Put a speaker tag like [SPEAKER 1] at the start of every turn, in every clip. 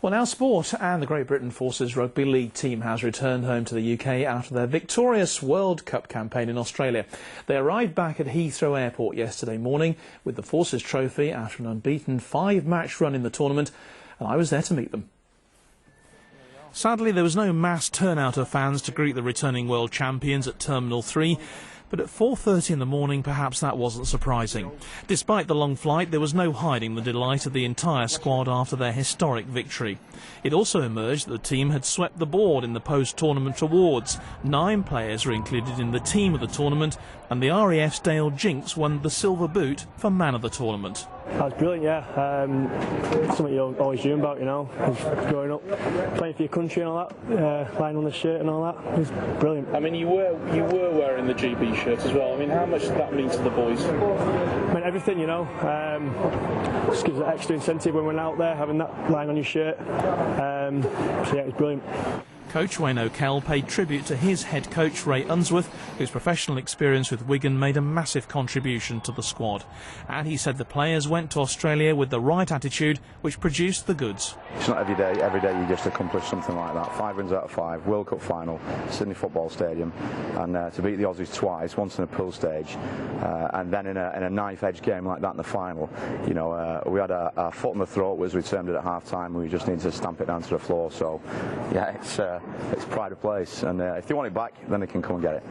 [SPEAKER 1] Well, now sport, and the Great Britain Forces Rugby League team has returned home to the UK after their victorious World Cup campaign in Australia. They arrived back at Heathrow Airport yesterday morning with the Forces trophy after an unbeaten 5-match run in the tournament, and I was there to meet them. Sadly, there was no mass turnout of fans to greet the returning world champions at Terminal 3. But at 4:30 in the morning, perhaps that wasn't surprising. Despite the long flight, there was no hiding the delight of the entire squad after their historic victory. It also emerged that the team had swept the board in the post-tournament awards. 9 players were included in the team of the tournament, and the RAF's Dale Jinks won the silver boot for man of the tournament.
[SPEAKER 2] That was brilliant, yeah. Something you always dream about, you know, growing up, playing for your country and all that, lying on the shirt and all that. It was brilliant.
[SPEAKER 3] I mean, you were wearing the GB shirt as well. I mean, how much did that mean to the boys?
[SPEAKER 2] I mean, everything, you know. Just gives it extra incentive when we're out there, having that lying on your shirt. So yeah, it was brilliant.
[SPEAKER 1] Coach Wayne O'Kell paid tribute to his head coach Ray Unsworth, whose professional experience with Wigan made a massive contribution to the squad. And he said the players went to Australia with the right attitude, which produced the goods.
[SPEAKER 4] It's not every day you just accomplish something like that. 5 wins out of 5, World Cup final, Sydney Football Stadium, and to beat the Aussies twice, once in a pool stage, and then in a knife-edge game like that in the final. You know, we had our foot in the throat, as we termed it at half-time, and we just needed to stamp it down to the floor. So, yeah, it's pride of place, and if they want it back, then they can come and get it.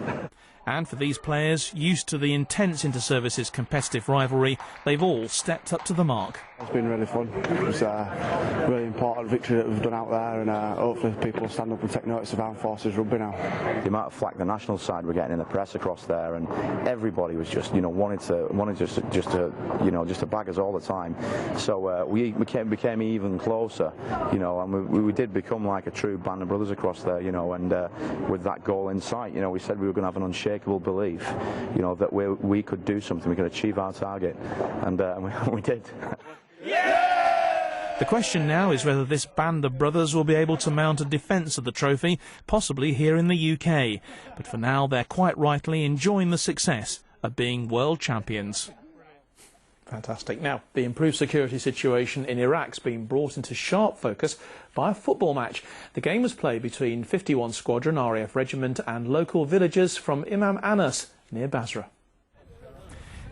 [SPEAKER 1] And for these players, used to the intense inter-services competitive rivalry, they've all stepped up to the mark.
[SPEAKER 5] It's been really fun. It was a really important victory that we've done out there, and hopefully people will stand up and take notice of Armed Forces Rugby now.
[SPEAKER 4] The amount of flack the national side were getting in the press across there, and everybody was just, you know, wanted to bag us all the time. So we became even closer, you know, and we did become like a true band of brothers across there, you know. And with that goal in sight, you know, we said we were going to have an unshakable belief, you know, that we could do something, we could achieve our target, and we did.
[SPEAKER 1] The question now is whether this band of brothers will be able to mount a defence of the trophy, possibly here in the UK. But for now, they're quite rightly enjoying the success of being world champions. Fantastic. Now, the improved security situation in Iraq's been brought into sharp focus by a football match. The game was played between 51 Squadron RAF Regiment and local villagers from Imam Anas near Basra.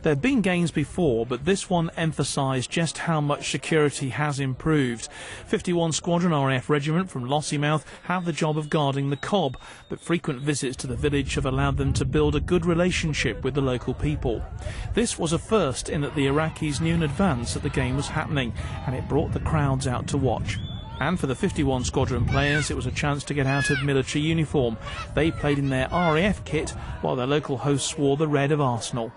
[SPEAKER 1] There have been games before, but this one emphasised just how much security has improved. 51 Squadron RAF Regiment from Lossiemouth have the job of guarding the Cobb, but frequent visits to the village have allowed them to build a good relationship with the local people. This was a first in that the Iraqis knew in advance that the game was happening, and it brought the crowds out to watch. And for the 51 Squadron players, it was a chance to get out of military uniform. They played in their RAF kit, while their local hosts wore the red of Arsenal.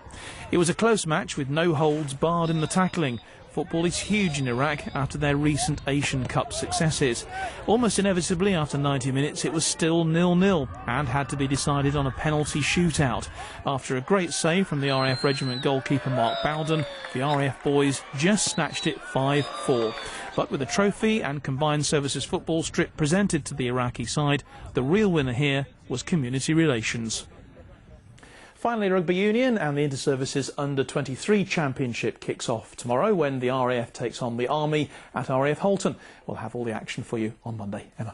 [SPEAKER 1] It was a close match with no holds barred in the tackling. Football is huge in Iraq after their recent Asian Cup successes. Almost inevitably, after 90 minutes, it was still 0-0 and had to be decided on a penalty shootout. After a great save from the RAF Regiment goalkeeper Mark Bowden, the RAF boys just snatched it 5-4. But with the trophy and combined services football strip presented to the Iraqi side, the real winner here was community relations. Finally, Rugby Union and the Inter-Services Under-23 Championship kicks off tomorrow when the RAF takes on the Army at RAF Halton. We'll have all the action for you on Monday. Emma.